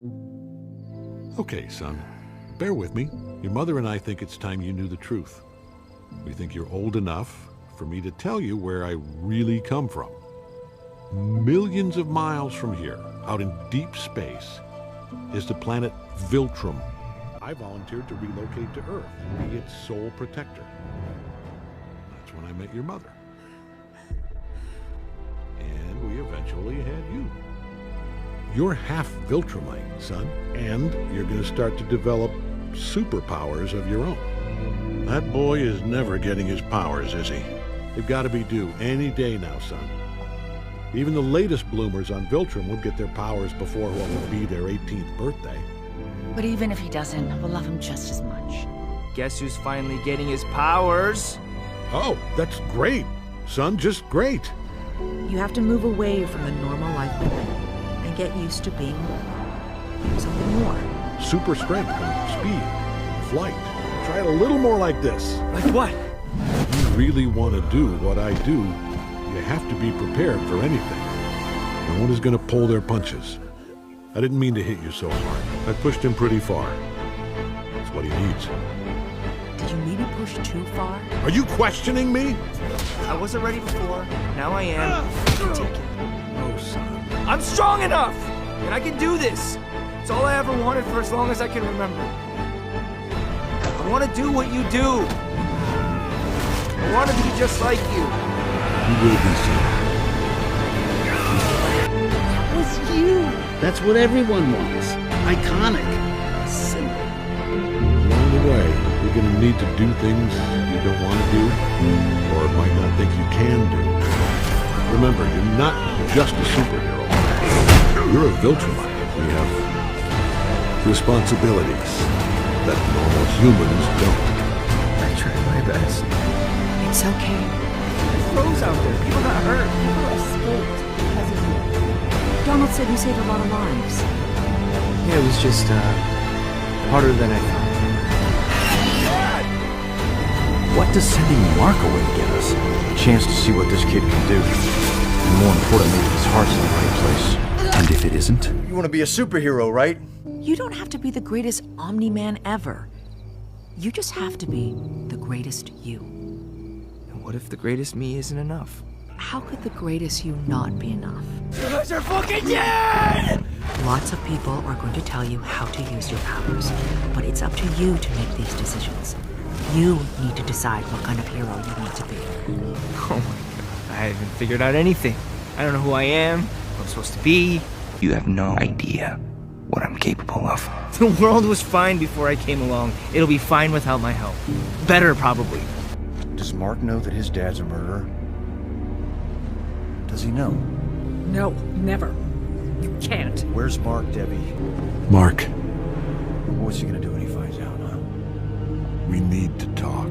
Okay, son. Bear with me. Your mother and I think it's time you knew the truth. We think you're old enough for me to tell you where I really come from. Millions of miles from here, out in deep space, is the planet Viltrum. I volunteered to relocate to Earth and be its sole protector. That's when I met your mother. And we eventually had you. You're half Viltrumite, son, and you're going to start to develop superpowers of your own. That boy is never getting his powers, is he? They've got to be due any day now, son. Even the latest bloomers on Viltrum will get their powers before what will be their 18th birthday. But even if he doesn't, we'll love him just as much. Guess who's finally getting his powers? Oh, that's great, son, just great. You have to move away from the normal life we're living and get used to being something more. Super strength and speed, and flight. Try it a little more like this. Like what? If you really want to do what I do, you have to be prepared for anything. No one is going to pull their punches. I didn't mean to hit you so hard. I pushed him pretty far. That's what he needs. Did you maybe push too far? Are you questioning me? I wasn't ready before. Now I am. Take it. No, son. I'm strong enough! And I can do this! It's all I ever wanted for as long as I can remember. I want to do what you do! I want to be just like you! You will be, son. That was you! That's what everyone wants. Iconic. Simple. Along the way, you're going to need to do things you don't want to do, or might not think you can do. Remember, you're not just a superhero. You're a Viltrumite. We have responsibilities that normal humans don't. I tried my best. It's okay. It froze out there. People got hurt. People escaped because of you. Donald said you saved a lot of lives. Yeah, it was just, harder than I thought. What does sending Mark away get us? A chance to see what this kid can do. And more importantly, if his heart's in the right place. And if it isn't? You want to be a superhero, right? You don't have to be the greatest Omni-Man ever. You just have to be the greatest you. And what if the greatest me isn't enough? How could the greatest you not be enough? You guys are fucking dead! Lots of people are going to tell you how to use your powers, but it's up to you to make these decisions. You need to decide what kind of hero you need to be. Oh my god, I haven't figured out anything. I don't know who I am, who I'm supposed to be. You have no idea what I'm capable of. The world was fine before I came along. It'll be fine without my help. Better, probably. Does Mark know that his dad's a murderer? Does he know? No, never. You can't. Where's Mark, Debbie? Mark, What's he gonna do when he finds out, huh? we need to talk.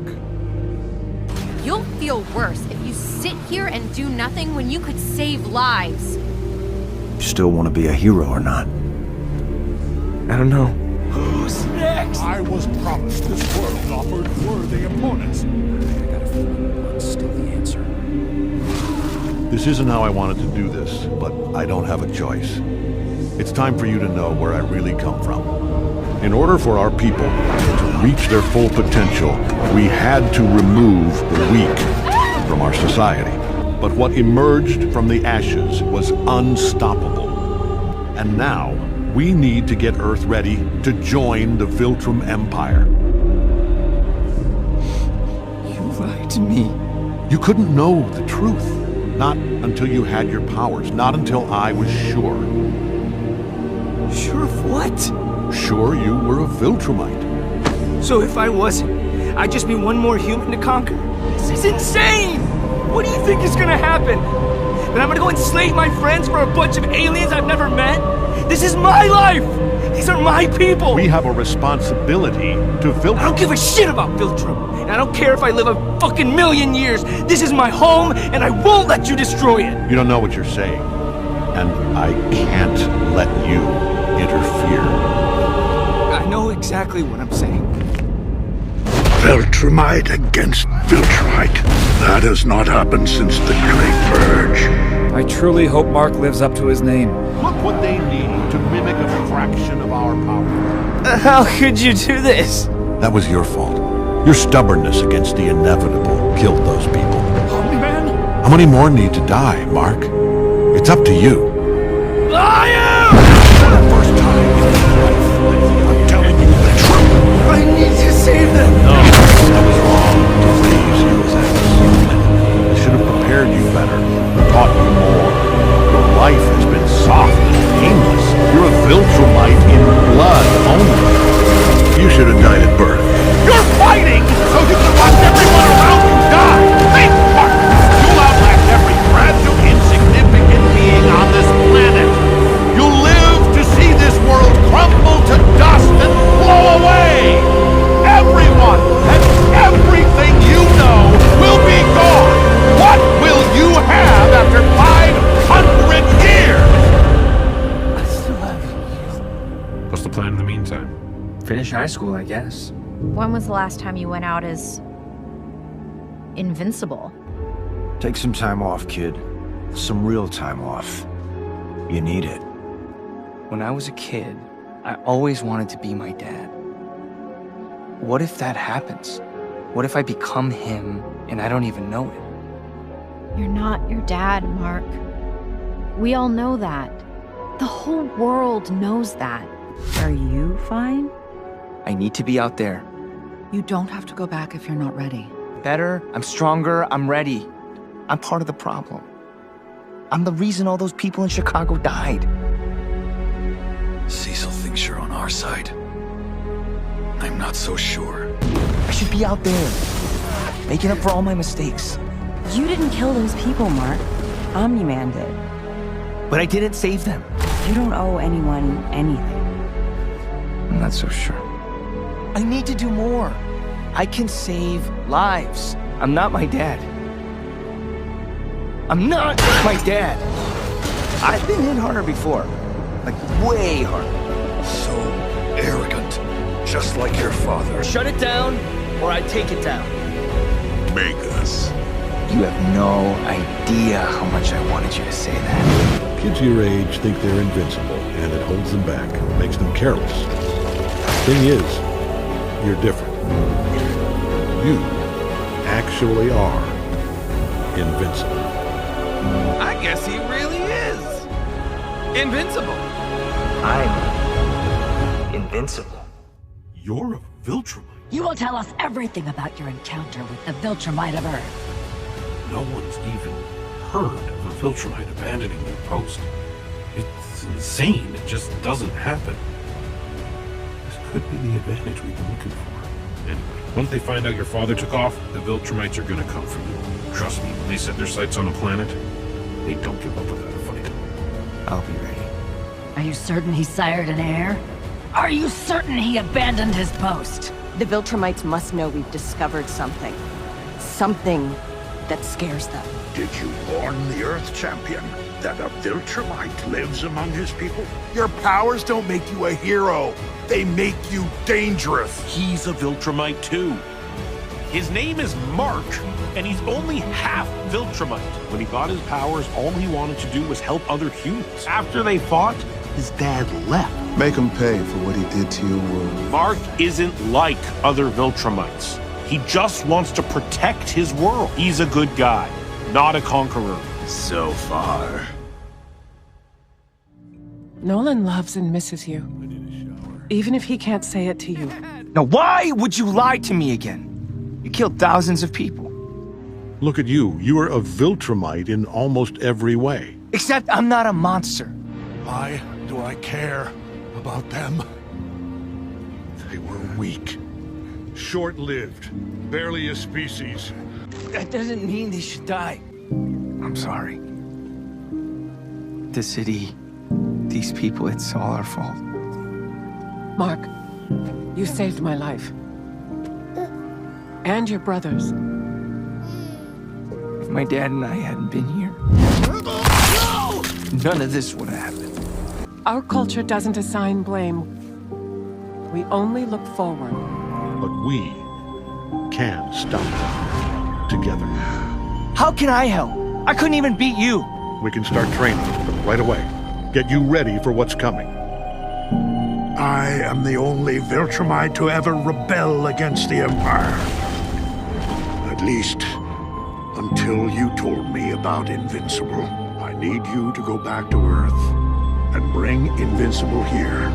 You'll feel worse if you sit here and do nothing when you could save lives. You still want to be a hero or not? I don't know. Who's next? I was promised this world offered worthy opponents. I got a feeling blood's still the answer. This isn't how I wanted to do this, but I don't have a choice. It's time for you to know where I really come from. In order for our people to reach their full potential, we had to remove the weak from our society. But what emerged from the ashes was unstoppable. And now, we need to get Earth ready to join the Viltrum Empire. You lied to me. You couldn't know the truth. Not until you had your powers. Not until I was sure. Sure of what? Sure you were a Viltrumite. So if I wasn't, I'd just be one more human to conquer? This is insane! What do you think is gonna happen? That I'm gonna go enslave my friends for a bunch of aliens I've never met? This is my life! These are my people! We have a responsibility to Viltrum. I don't give a shit about Viltrum! And I don't care if I live a fucking million years! This is my home, and I won't let you destroy it! You don't know what you're saying. And I can't let you interfere. I know exactly what I'm saying. Viltrumite against Viltrumite. That has not happened since the Great Purge. I truly hope Mark lives up to his name. Look what they need to mimic a fraction of our power. How could you do this? That was your fault. Your stubbornness against the inevitable killed those people. Omni-Man? How many more need to die, Mark? It's up to you. Lion! For the first time in your life, I'm telling you the truth. I need to save them. No, that was wrong to raise you as I should have prepared you better, taught you more. Your life has been soft and painless. You're a Viltrumite in blood only. You should have died at birth. You're fighting so you can watch everyone around you die! Think, Mark! You'll outlast every fragile, insignificant being on this planet. You'll live to see this world crumble to dust and blow away! Everyone and everything you know will be gone! What will you have after 500 years? I still have you. What's the plan in the meantime? Finish high school, I guess. When was the last time you went out as Invincible? Take some time off, kid. Some real time off. You need it. When I was a kid, I always wanted to be my dad. What if that happens? What if I become him and I don't even know it? You're not your dad, Mark. We all know that. The whole world knows that. Are you fine? I need to be out there. You don't have to go back if you're not ready. Better, I'm stronger, I'm ready. I'm part of the problem. I'm the reason all those people in Chicago died. Cecil thinks you're on our side. I'm not so sure. I should be out there, making up for all my mistakes. You didn't kill those people, Mark. Omni-Man did. But I didn't save them. You don't owe anyone anything. I'm not so sure. I need to do more. I can save lives. I'm not my dad. I'm not my dad. I've been hit harder before. Like, way harder. So arrogant. Just like your father. Shut it down, or I take it down. Make us. You have no idea how much I wanted you to say that. Kids your age think they're invincible, and it holds them back, makes them careless. Thing is, you're different. You actually are invincible. I guess he really is invincible. I'm invincible. You're a Viltrumite. You will tell us everything about your encounter with the Viltrumite of Earth. No one's even heard of a Viltrumite abandoning their post. It's insane. It just doesn't happen. This could be the advantage we've been looking for. Anyway, once they find out your father took off, the Viltrumites are gonna come for you. Trust me, when they set their sights on a planet, they don't give up without a fight. I'll be ready. Are you certain he sired an heir? Are you certain he abandoned his post? The Viltrumites must know we've discovered something. Something that scares them. Did you warn the Earth Champion that a Viltrumite lives among his people? Your powers don't make you a hero. They make you dangerous. He's a Viltrumite too. His name is Mark, and he's only half Viltrumite. When he got his powers, all he wanted to do was help other humans. After they fought, his dad left. Make him pay for what he did to your world. Mark isn't like other Viltrumites. He just wants to protect his world. He's a good guy, not a conqueror. So far. Nolan loves and misses you. Even if he can't say it to you. Now why would you lie to me again? You killed thousands of people. Look at you. You are a Viltrumite in almost every way. Except I'm not a monster. Why do I care about them? They were weak. Short-lived. Barely a species. That doesn't mean they should die. I'm sorry. The city, these people, it's all our fault. Mark, you saved my life. And your brother's. If my dad and I hadn't been here, none of this would have happened. Our culture doesn't assign blame. We only look forward. But we can stop them. Together. How can I help? I couldn't even beat you. We can start training right away. Get you ready for what's coming. I am the only Viltrumite to ever rebel against the Empire. At least, until you told me about Invincible. I need you to go back to Earth and bring Invincible here.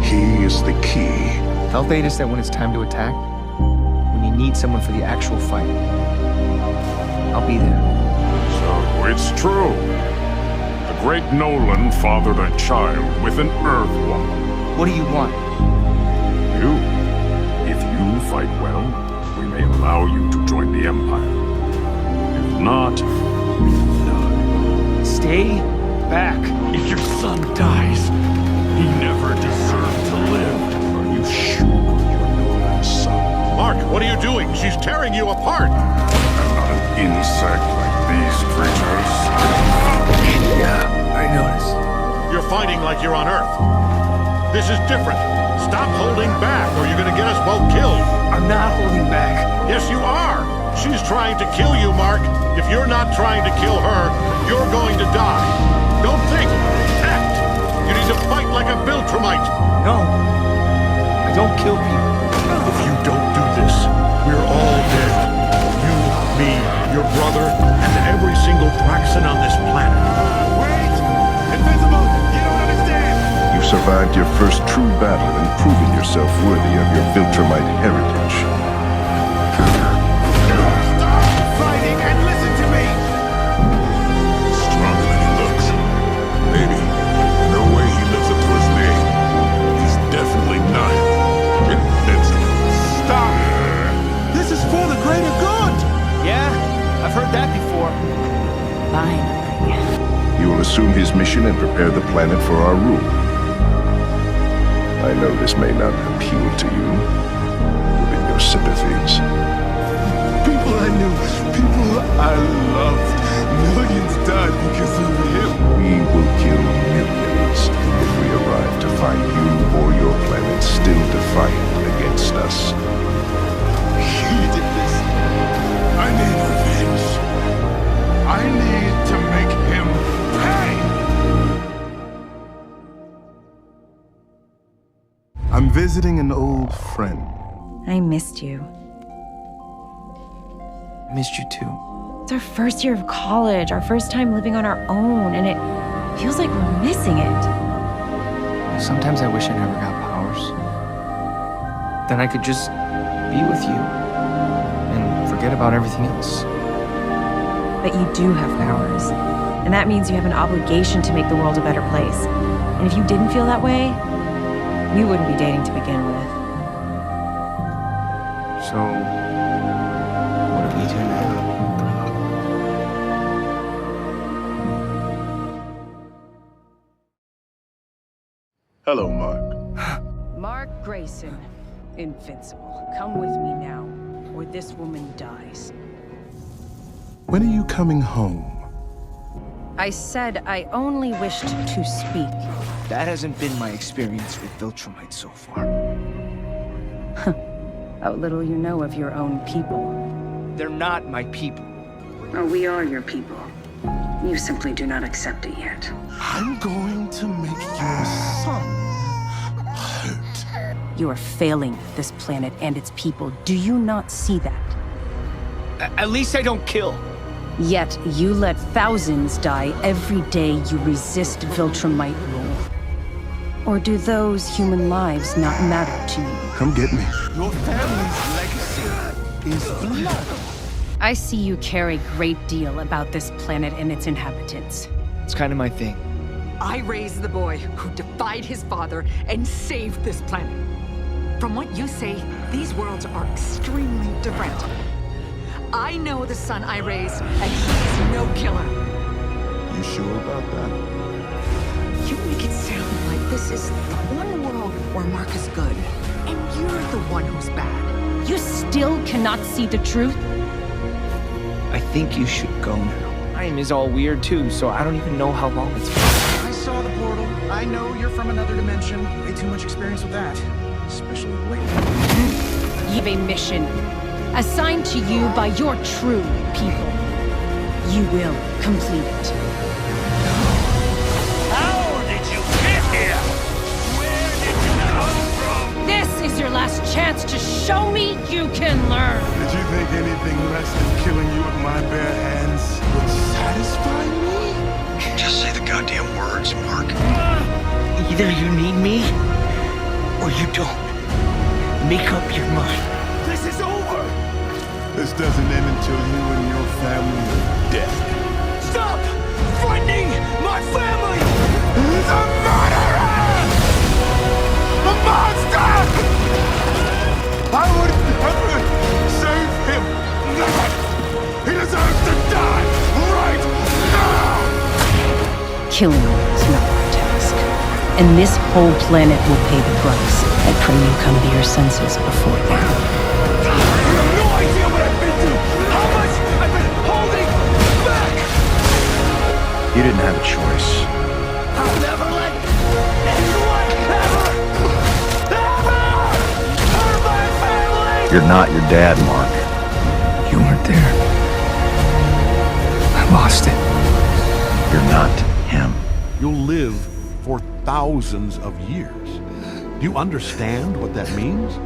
He is the key. Tell Thetis that when it's time to attack, when you need someone for the actual fight, I'll be there. So it's true. The great Nolan fathered a child with an Earthwoman. What do you want? You. If you fight well, we may allow you to join the Empire. If not, none. Stay back. If your son dies, he never deserved to live. Are you sure you're Nolan's son? Mark, what are you doing? She's tearing you apart! I'm not an insect like these creatures. Yeah, I noticed. You're fighting like you're on Earth. This is different. Stop holding back or you're gonna get us both killed. I'm not holding back. Yes, you are. She's trying to kill you, Mark. If you're not trying to kill her, you're going to die. Don't think. Act. You need to fight like a Viltrumite. No. I don't kill people. If you don't do this, we're all dead. You, me, your brother, and every single Thraxan on this planet. Wait! Invincible! You don't understand! You survived your first true battle and proven yourself worthy of your Viltrumite heritage. Stop fighting and listen to me! Stronger than he looks. Maybe. No way he lives up to his name. He's definitely not invincible. Stop! This is for the greater good! Yeah, I've heard that before. Fine. You will assume his mission and prepare the planet for our rule. I know this may not appeal to you, given your sympathies. People I knew, people I loved. Millions died because of him. We will kill millions if we arrive to find you or your planet still defiant against us. He did this. I need revenge. I need to make him pay! I'm visiting an old friend. I missed you. I missed you too. It's our first year of college, our first time living on our own, and it feels like we're missing it. Sometimes I wish I never got powers. Then I could just be with you and forget about everything else. But you do have powers, and that means you have an obligation to make the world a better place. And if you didn't feel that way, we wouldn't be dating to begin with. So, what do we do now? Hello, Mark. Mark Grayson, Invincible. Come with me now, or this woman dies. When are you coming home? I said I only wished to speak. That hasn't been my experience with Viltrumite so far. How little you know of your own people. They're not my people. Oh, we are your people. You simply do not accept it yet. I'm going to make your son hurt. You are failing this planet and its people. Do you not see that? At least I don't kill. Yet you let thousands die every day you resist Viltrumite rule. Or do those human lives not matter to you? Come get me. Your family's legacy is blood. I see you care a great deal about this planet and its inhabitants. It's kind of my thing. I raised the boy who defied his father and saved this planet. From what you say, these worlds are extremely different. I know the son I raised, and he's no killer. You sure about that? You make it sound like this is the one world where Mark is good, and you're the one who's bad. You still cannot see the truth? I think you should go now. Time is all weird too, so I don't even know how long it's been. I saw the portal. I know you're from another dimension. Way too much experience with that. Especially lately. You have a mission assigned to you by your true people. You will complete it. How did you get here? Where did you come from? This is your last chance to show me you can learn. Did you think anything less than killing you with my bare hands would satisfy me? Just say the goddamn words, Mark. Either you need me, or you don't. Make up your mind. This is over! This doesn't end until you and your family are dead. Stop threatening my family! He's a murderer! A monster! I would never save him! Never! He deserves to die right now! Killing you is not our task. And this whole planet will pay the price. I pray you come to your senses before then. You have no idea what I've been through! How much I've been holding back! You didn't have a choice. I'll never let anyone ever hurt my family! You're not your dad, Mark. You weren't there. I lost it. You're not him. You'll live for thousands of years. Do you understand what that means?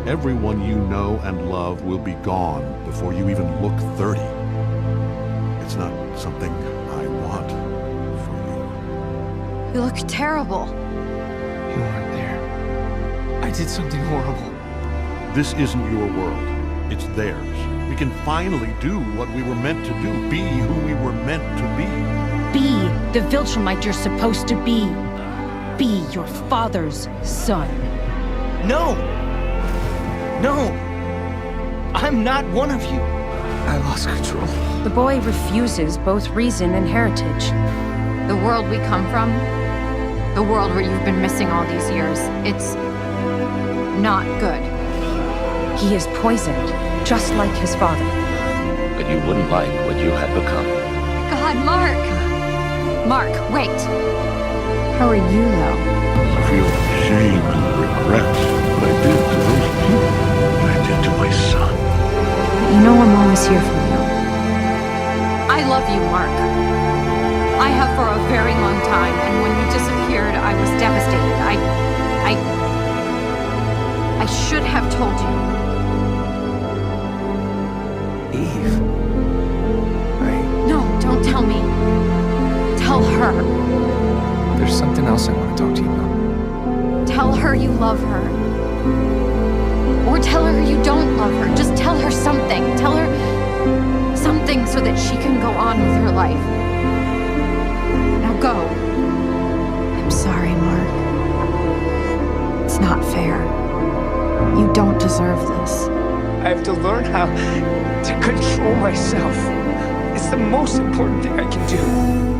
Everyone you know and love will be gone before you even look 30. It's not something I want for you. You look terrible. You weren't there. I did something horrible. This isn't your world. It's theirs. We can finally do what we were meant to do. Be who we were meant to be. Be the Viltrumite you're supposed to be. Be your father's son. No! No! I'm not one of you. I lost control. The boy refuses both reason and heritage. The world we come from, the world where you've been missing all these years, it's not good. He is poisoned, just like his father. But you wouldn't like what you had become. God, Mark! Mark, wait. How are you, though? I feel shame and regret what I did to those people, what I did to my son. You know I'm always here for you. I love you, Mark. I have for a very long time, and when you disappeared, I was devastated. I should have told you. Eve. No, don't tell me. Tell her. There's something else I want to talk to you about. Tell her you love her. Or tell her you don't love her. Just tell her something. Tell her something so that she can go on with her life. Now go. I'm sorry, Mark. It's not fair. You don't deserve this. I have to learn how to control myself. It's the most important thing I can do.